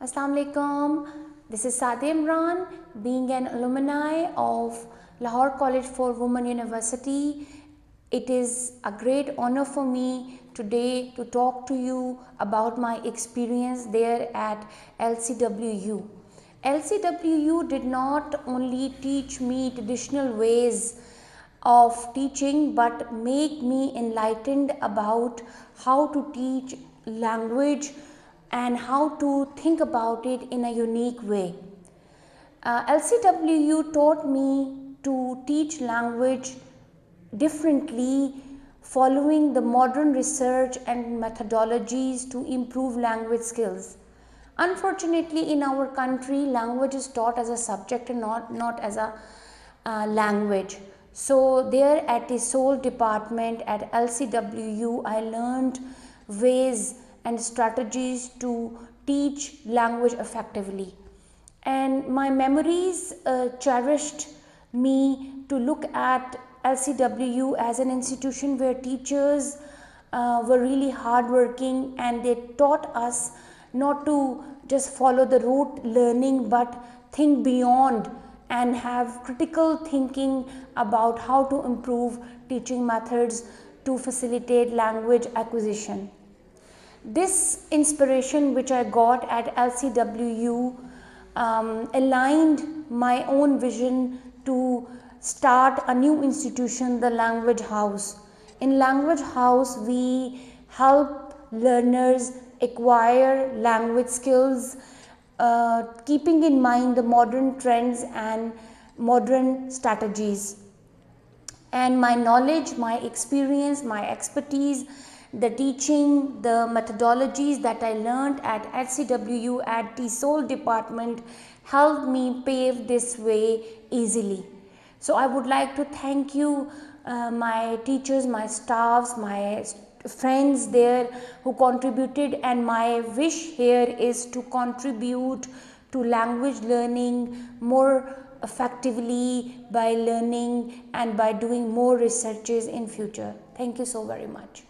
Assalamu alaikum. This is Sadia Imran, being an alumni of Lahore College for Women University. It is a great honor for me today to talk to you about my experience there at LCWU. LCWU did not only teach me traditional ways of teaching but make me enlightened about how to teach language and how to think about it in a unique way. LCWU taught me to teach language differently, following the modern research and methodologies to improve language skills. Unfortunately, in our country, language is taught as a subject and not as a language. So there at TESOL Department at LCWU, I learned ways and strategies to teach language effectively. And my memories cherished me to look at LCWU as an institution where teachers were really hardworking, and they taught us not to just follow the rote learning but think beyond and have critical thinking about how to improve teaching methods to facilitate language acquisition. This inspiration which I got at LCWU aligned my own vision to start a new institution, the Language House. In Language House, we help learners acquire language skills, keeping in mind the modern trends and modern strategies. And my knowledge, my experience, my expertise, the teaching, the methodologies that I learned at LCWU at TESOL Department helped me pave this way easily. So I would like to thank you, my teachers, my staffs, my friends there who contributed, and my wish here is to contribute to language learning more effectively by learning and by doing more researches in future. Thank you so very much.